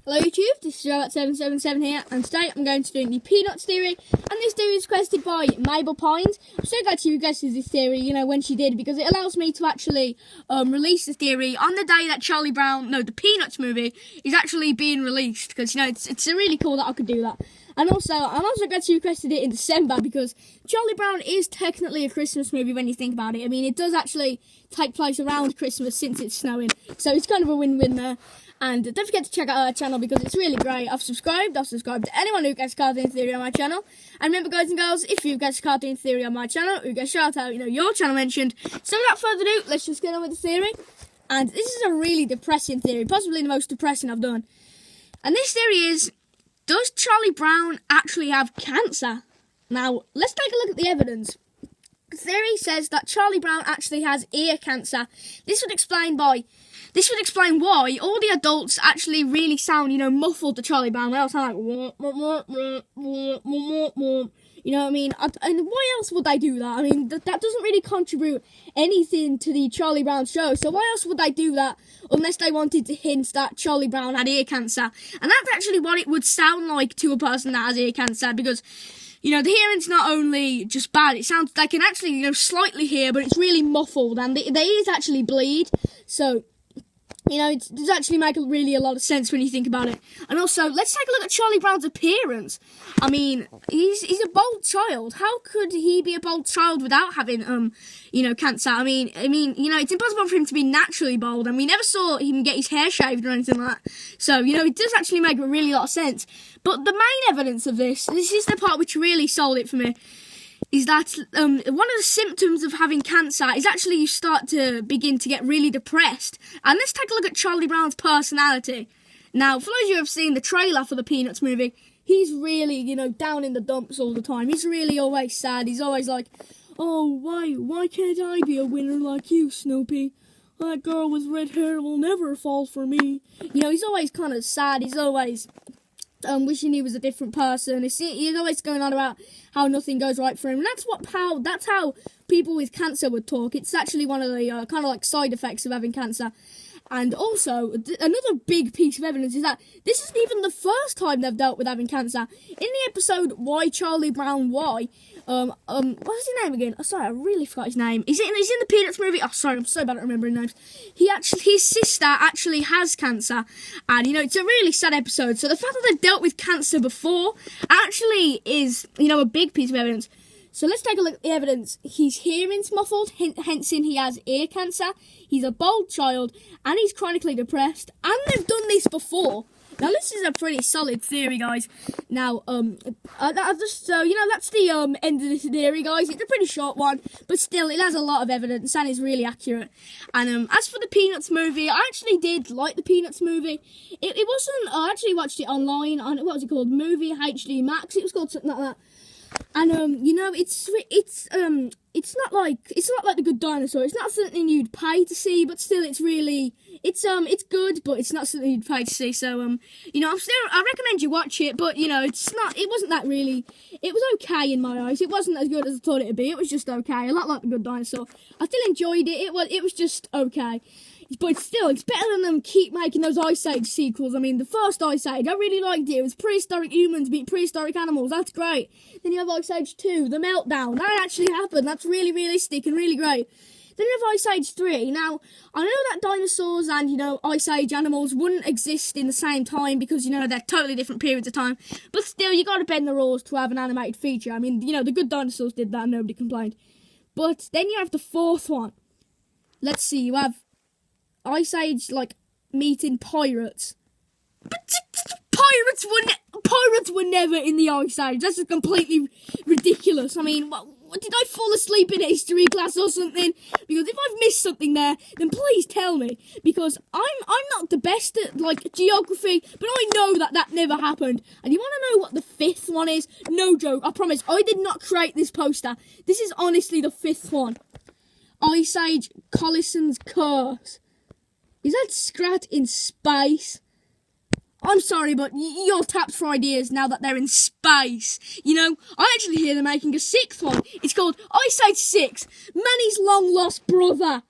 Hello YouTube, this is Joe777 here, and today I'm going to do the Peanuts theory, and this theory is requested by Mabel Pines. I'm so glad she requested this theory, when she did, because it allows me to actually release the theory on the day that the Peanuts movie is actually being released, because, it's really cool that I could do that. And also, I'm also glad she requested it in December, because Charlie Brown is technically a Christmas movie when you think about it. I mean, it does actually take place around Christmas since it's snowing, so it's kind of a win-win there. And don't forget to check out our channel because it's really great. I've subscribed to anyone who gets Cartoon Theory on my channel. And remember, guys and girls, if you get Cartoon Theory on my channel, you get shout out, your channel mentioned. So without further ado, let's just get on with the theory. And this is a really depressing theory, possibly the most depressing I've done. And this theory is, does Charlie Brown actually have cancer? Now, let's take a look at the evidence. The theory says that Charlie Brown actually has ear cancer. This would explain why all the adults actually really sound, muffled to Charlie Brown. They all sound like, you know what I mean? And why else would they do that? I mean, that doesn't really contribute anything to the Charlie Brown show. So why else would they do that unless they wanted to hint that Charlie Brown had ear cancer? And that's actually what it would sound like to a person that has ear cancer, because the hearing's not only just bad, it sounds, they can actually, slightly hear, but it's really muffled, and their ears actually bleed. So, it does actually make really a lot of sense when you think about it. And also, let's take a look at Charlie Brown's appearance. I mean, he's a bold child. How could he be a bold child without having, cancer? I mean, it's impossible for him to be naturally bold, and we never saw him get his hair shaved or anything like that. So, it does actually make a really lot of sense. But the main evidence of this is the part which really sold it for me, is that one of the symptoms of having cancer is actually you start to begin to get really depressed. And let's take a look at Charlie Brown's personality. Now, for those of you who have seen the trailer for the Peanuts movie, he's really, down in the dumps all the time. He's really always sad. He's always like, oh, why can't I be a winner like you, Snoopy? That girl with red hair will never fall for me. He's always kind of sad. He's always wishing he was a different person. He's always going on about how nothing goes right for him. And that's how people with cancer would talk. It's actually one of the kind of like side effects of having cancer. And also, another big piece of evidence is that this isn't even the first time they've dealt with having cancer. In the episode Why Charlie Brown Why, what's his name again? Oh, sorry, I really forgot his name. He's in the Peanuts movie. Oh, sorry, I'm so bad at remembering names. His sister actually has cancer, and it's a really sad episode. So the fact that they've dealt with cancer before actually is, a big piece of evidence. So let's take a look at the evidence. His hearing's muffled, hence he has ear cancer. He's a bold child, and he's chronically depressed. And they've done this before. Now, this is a pretty solid theory, guys. Now, that's the end of this theory, guys. It's a pretty short one, but still, it has a lot of evidence and is really accurate. And as for the Peanuts movie, I actually did like the Peanuts movie. It wasn't. I actually watched it online on, what was it called? Movie HD Max. It was called something like that. And it's not like The Good Dinosaur. It's not something you'd pay to see, but still, it's good, but it's not something you'd pay to see. So I recommend you watch it, but it wasn't that really. It was okay in my eyes. It wasn't as good as I thought it'd be. It was just okay. A lot like The Good Dinosaur. I still enjoyed it. It was just okay. But still, it's better than them keep making those Ice Age sequels. I mean, the first Ice Age, I really liked it. It was prehistoric humans beat prehistoric animals. That's great. Then you have Ice Age 2, The Meltdown. That actually happened. That's really realistic and really great. Then you have Ice Age 3. Now, I know that dinosaurs and, Ice Age animals wouldn't exist in the same time because, they're totally different periods of time. But still, you got to bend the rules to have an animated feature. I mean, The Good Dinosaurs did that and nobody complained. But then you have the fourth one. Let's see, you have Ice Age, meeting pirates. But pirates were never in the Ice Age. That's just completely ridiculous. I mean, what, did I fall asleep in history class or something? Because if I've missed something there, then please tell me. Because I'm not the best at, geography, but I know that never happened. And you want to know what the fifth one is? No joke, I promise, I did not create this poster. This is honestly the fifth one. Ice Age Collison's Curse. Is that Scrat in space? I'm sorry, but you're tapped for ideas now that they're in space. I actually hear they're making a sixth one. It's called Ice Age 6, Manny's long lost brother.